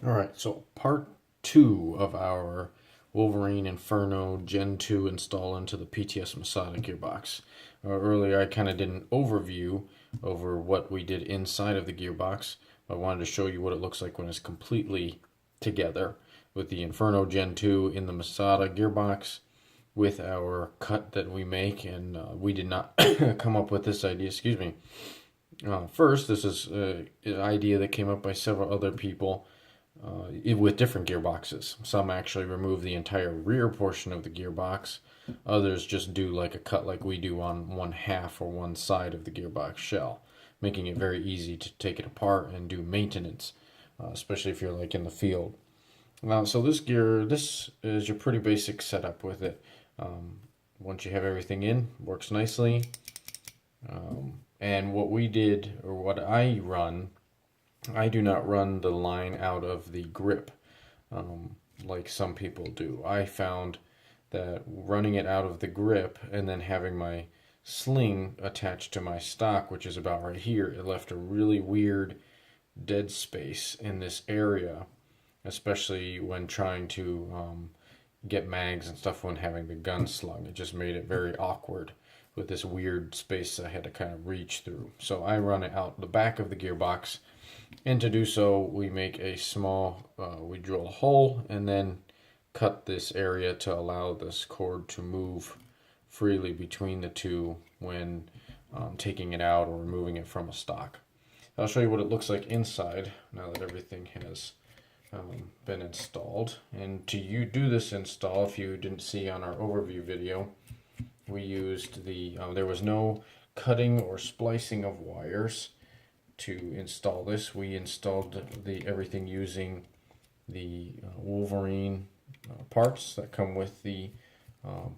Alright, so part 2 of our Wolverine Inferno Gen 2 install into the PTS Masada gearbox. Earlier I kind of did an overview over what we did inside of the gearbox. I wanted to show you what it looks like when it's completely together with the Inferno Gen 2 in the Masada gearbox with our cut that we make, and we did not come up with this idea, excuse me. First, this is an idea that came up by several other people with different gearboxes. Some actually remove the entire rear portion of the gearbox. Others just do like a cut like we do on one half or one side of the gearbox shell, making it very easy to take it apart and do maintenance, especially if you're like in the field. So this is your pretty basic setup with it. Once you have everything in, works nicely. And what we did, or what I run, I do not run the line out of the grip like some people do. I found that running it out of the grip and then having my sling attached to my stock, which is about right here, it left a really weird dead space in this area, especially when trying to get mags and stuff when having the gun slung. It just made it very awkward with this weird space I had to kind of reach through. So I run it out the back of the gearbox, and to do so we make a small, we drill a hole and then cut this area to allow this cord to move freely between the two when taking it out or removing it from a stock. I'll show you what it looks like inside now that everything has been installed. And to do this install, if you didn't see on our overview video, we used there was no cutting or splicing of wires to install this. We installed everything using the Wolverine parts that come with the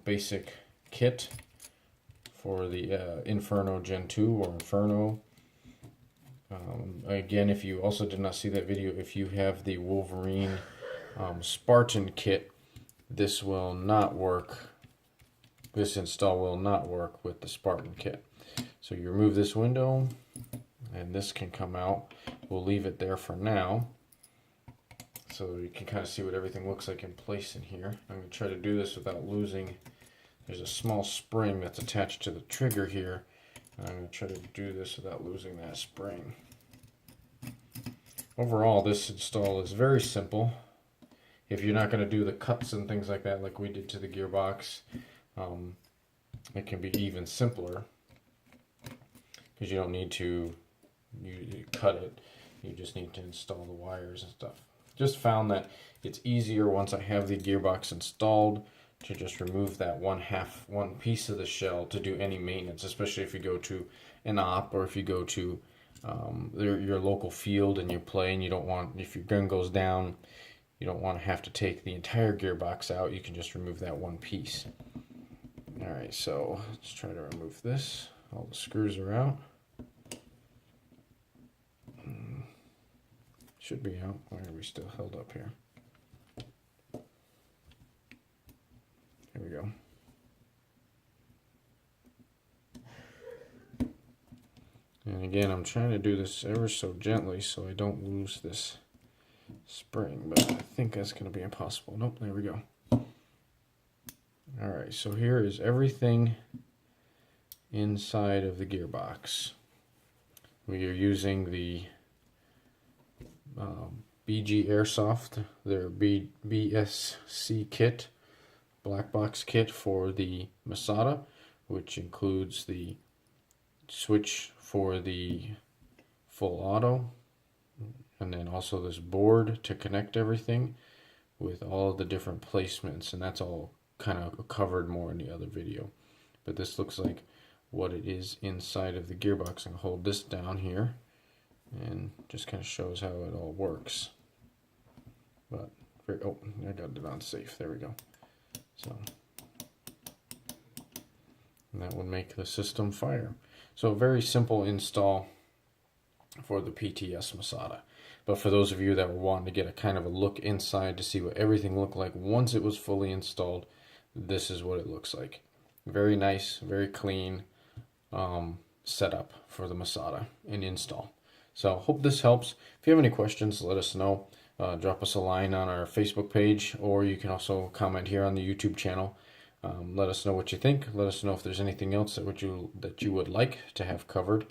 basic kit for the Inferno Gen 2 or Inferno. Again, if you also did not see that video, if you have the Wolverine Spartan kit, this will not work. This install will not work with the Spartan kit. So you remove this window and this can come out. We'll leave it there for now so you can kind of see what everything looks like in place in here. I'm going to try to do this without losing. There's a small spring that's attached to the trigger here. I'm going to try to do this without losing that spring. Overall, this install is very simple. If you're not going to do the cuts and things like that like we did to the gearbox, it can be even simpler because you don't need to cut it. You just need to install the wires and stuff. Just found that it's easier once I have the gearbox installed to just remove that one piece of the shell to do any maintenance, especially if you go to an op or if you go to your local field and you play and you don't want, if your gun goes down, you don't want to have to take the entire gearbox out. You can just remove that one piece. Alright, so let's try to remove this. All the screws are out. Should be out. Why are we still held up here? Here we go. And again, I'm trying to do this ever so gently so I don't lose this spring, but I think that's going to be impossible. Nope, there we go. Alright, so here is everything inside of the gearbox. We are using the BGAirsoft, their BSC kit, black box kit for the Masada, which includes the switch for the full auto, and then also this board to connect everything with all of the different placements, and that's all kind of covered more in the other video. But this looks like what it is inside of the gearbox. I can hold this down here and just kind of shows how it all works. But oh, I got it on safe. There we go. So, and that would make the system fire. So a very simple install for the PTS Masada. But for those of you that were wanting to get a kind of a look inside to see what everything looked like once it was fully installed, this is what it looks like. Very nice, very clean setup for the Masada and install. So hope this helps. If you have any questions, let us know. drop us a line on our Facebook page, or you can also comment here on the YouTube channel. Let us know what you think. Let us know if there's anything else that you would like to have covered.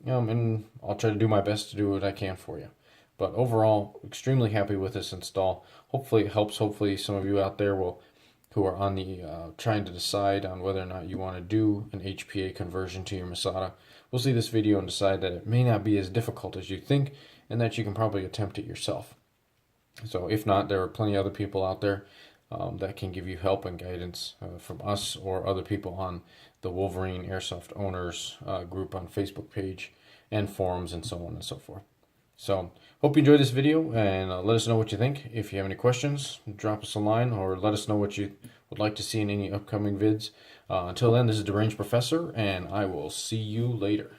And I'll try to do my best to do what I can for you. But overall, extremely happy with this install. Hopefully it helps. Hopefully some of you out there who are on the trying to decide on whether or not you want to do an HPA conversion to your Masada will see this video and decide that it may not be as difficult as you think, and that you can probably attempt it yourself. So if not, there are plenty of other people out there that can give you help and guidance from us or other people on the Wolverine Airsoft Owners group on Facebook page and forums and so on and so forth. So hope you enjoyed this video, and let us know what you think. If you have any questions, drop us a line or let us know what you would like to see in any upcoming vids. Until then, this is Deranged Professor, and I will see you later.